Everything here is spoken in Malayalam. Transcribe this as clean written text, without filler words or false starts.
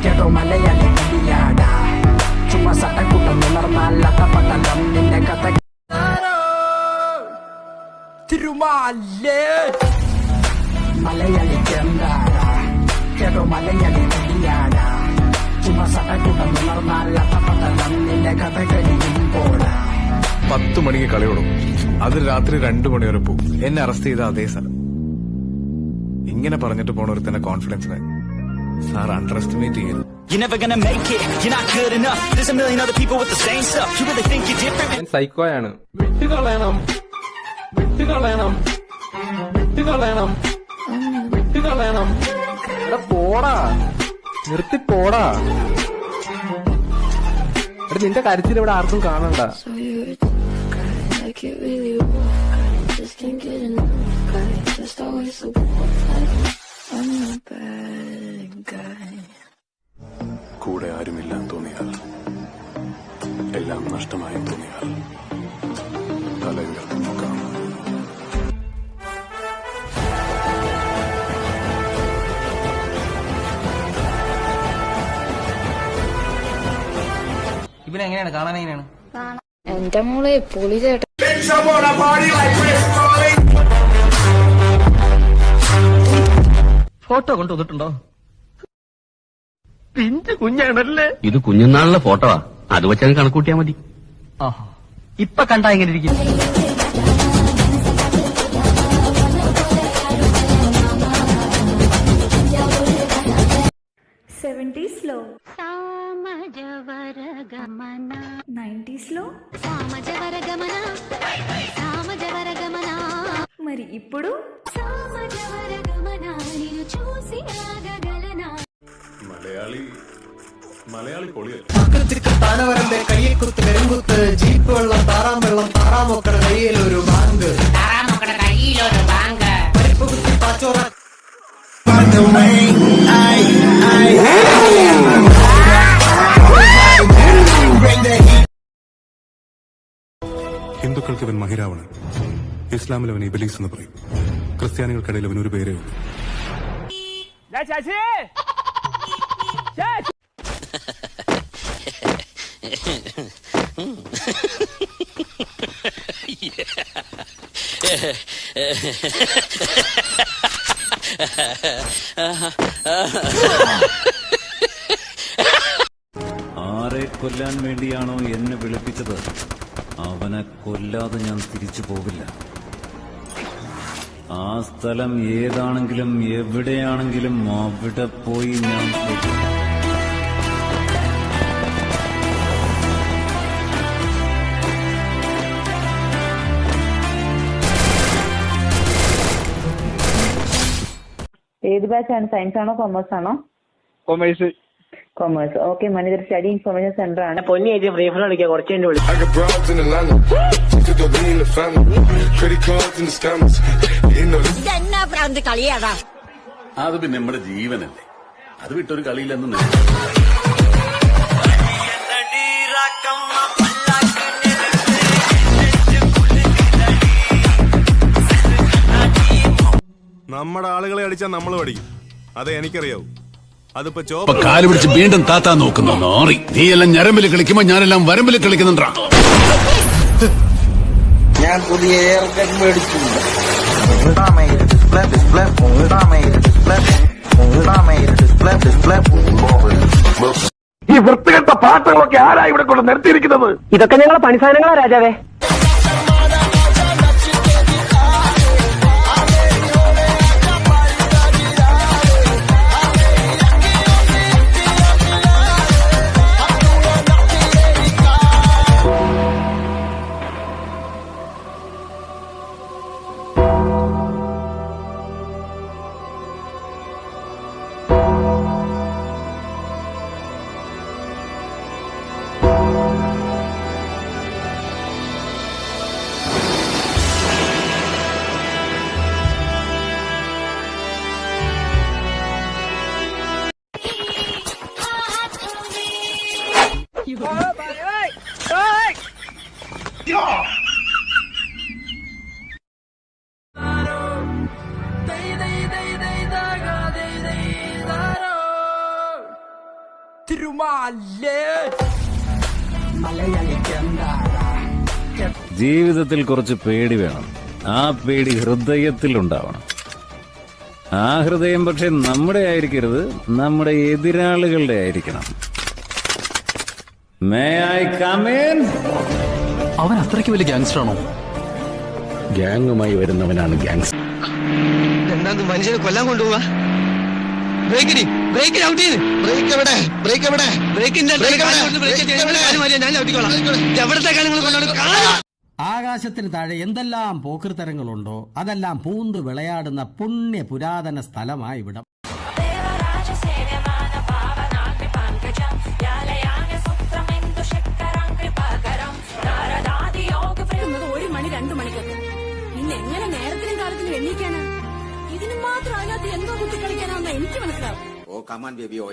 കേട്ടോ മലയാളി കടിയാടാ ചുമ്മാ സട്ടക്കൂട്ടം ഉണർന്നാലത്ത പട്ടണം നിന്റെ കഥ തിരുമാലേ മലയാളി ചെന്താടാ കേട്ടോ മലയാളി കടിയാടാ ചുമ്മാ സട്ടക്കൂട്ടം ഉണർന്നാലത്ത പട്ടണം നിന്റെ കഥ കഴിയുമ്പോടാ 10 മണിക്ക് കളി തുടങ്ങും. അത് രാത്രി 2 മണി വരെ പോകും. എന്നെ അറസ്റ്റ് ചെയ്ത അതേ സ്ഥലം. ഇങ്ങനെ പറഞ്ഞിട്ട് പോണ ഒരു തന്നെ കോൺഫിഡൻസിനെ സാർ അണ്ടർ എസ്റ്റിമേറ്റ് ചെയ്യരുത്. You're never gonna make it, you're not good enough. There's a million other people with the same stuff. You really think you're different? സൈക്കോയാണ്. വിട്ടുകളയണം വിട്ടുകളയണം വിട്ടുകളയണം വിട്ടുകളയണം. എടാ പോടാ, നിർത്തി പോടാ. എടാ നിന്റെ കരുത്തിൽ ഇവിടെ ആർക്കും കാണണ്ട. കൂടെ ആരുമില്ലാന്ന് തോന്നിയാൽ, എല്ലാം നഷ്ടമായി തോന്നിയാൽ തല ഉയർത്തി നോക്കാം. ഇവനെങ്ങനെയാണ് കാണാൻ? എങ്ങനെയാണ് എന്റെ മോളെ പൊളി ചേട്ടൻ. ഫോട്ടോ കൊണ്ടുവന്നിട്ടുണ്ടോ? പിഞ്ചു കുഞ്ഞാണല്ലേ. ഇത് കുഞ്ഞുനാളിലെ ഫോട്ടോവാ, അത് വെച്ചാൽ കണക്കൂട്ടിയാ മതി. ഇപ്പൊ കണ്ടാ എങ്ങനെ ഇരിക്കും? లో 90s లో మరి ఇప్పుడు മലയാളി പൊളിയല്ല. താനവരന്റെ കയ്യെ കുത്ത് കരിങ്കുത്ത് ജീപ്പ് വെള്ളം താറാം വെള്ളം താറാമൊക്കട കയ്യിലൊരു ബാങ്ക് പരിപ്പ് കുത്തി പാച്ചോറ. ഹിന്ദുക്കൾക്ക് ഇവൻ മഹിരാവണൻ, ഇസ്ലാമിൽ അവൻ ഇബലീസ് എന്ന് പറയും, ക്രിസ്ത്യാനികൾക്കിടയിൽ അവൻ ഒരു പേരേ ഉള്ളൂ. ആരെ കൊല്ലാൻ വേണ്ടിയാണോ എന്നെ വിളിപ്പിച്ചത്, അവനെ കൊല്ലാതെ ഞാൻ തിരിച്ചു പോകില്ല. ആ സ്ഥലം ഏതാണെങ്കിലും എവിടെയാണെങ്കിലും അവിടെ പോയി ഞാൻ ഏത് ബാച്ചാണ്? സയൻസ് ആണോ കൊമേഴ്സ് ആണോ? കൊമേഴ്സ്. കൊമേഴ്സ്. ഓക്കെ, മണിതർ സ്റ്റഡി ഇൻഫർമേഷൻ സെന്റർ ആണ്. പൊന്നി ചേച്ചി ഫ്രീ ഫയർ കളിക്കാം, കുറച്ച് കഴിഞ്ഞ് വിളിക്കാം. അത് പിന്നെ നമ്മുടെ ജീവനല്ലേ, അത് വിട്ടൊരു കളിയില്ലെന്ന്. നമ്മുടെ ആളുകളെ അടിച്ചാൽ നമ്മൾ പഠിക്കും, അതെ എനിക്കറിയാവൂ. അതിപ്പോ കാല് പിടിച്ച് വീണ്ടും താത്താൻ നോക്കുന്നു. നോറി, നീയെല്ലാം ഞരമ്പിൽ കളിക്കുമ്പോ ഞാനെല്ലാം വരമ്പിൽ കളിക്കുന്നുണ്ടാ. ഞാൻ പുതിയ എയർഗൺ മേടിച്ചു. ഈ വൃത്തികെട്ട പാത്രങ്ങളൊക്കെ ആരാ ഇവിടെ കൊണ്ട് നിർത്തിയിരിക്കുന്നത്? ഇതൊക്കെ ഞങ്ങളെ പണിസാധനങ്ങളാ രാജാവേ. തിരുമാലേ മലയാളിക്കെന്താടാ ജീവിതത്തിൽ കുറച്ച് പേടി വേണം. ആ പേടി ഹൃദയത്തിൽ ഉണ്ടാവണം. ആ ഹൃദയം പക്ഷെ നമ്മുടെ ആയിരിക്കരുത്, നമ്മുടെ എതിരാളികളുടെ ആയിരിക്കണം. May I come in? അവൻ അത്രയ്ക്ക് വലിയ ഗാങ്സ്റ്റർ ആണോ? ഗ്യാങ്ങുമായി വരുന്നവനാണ് ഗ്യാങ്സ്റ്റർ. എന്താ മനുഷ്യനെ കൊല്ലാൻ കൊണ്ടുപോവാ? ബ്രേക്ക് ഔട്ട് ചെയ്ത് ബ്രേക്ക് എവിടെ ബ്രേക്കിന്റെ ഞാൻ ഔട്ടിക്കോളാം. എവിടത്തേക്കാണ് നിങ്ങൾ കൊണ്ടുപോകുന്നത്? ആകാശത്തിന് താഴെ എന്തെല്ലാം പോക്കൃതരങ്ങളുണ്ടോ അതെല്ലാം പൂന്ത് വിളയാടുന്ന പുണ്യ പുരാതന സ്ഥലമായി ഇവിടം. ഒരു മണി 2 മണിക്കൊക്കെ പിന്നെ എങ്ങനെ നേരത്തിനും കാലത്തിനും എണ്ണീക്കാനാ? ഇതിന് മാത്രം അതിനകത്ത് എന്തോ കുത്തി കളിക്കാനാണെന്ന് എനിക്ക് മനസ്സിലാവും. ഓ കമാൻ ബേബി ഓ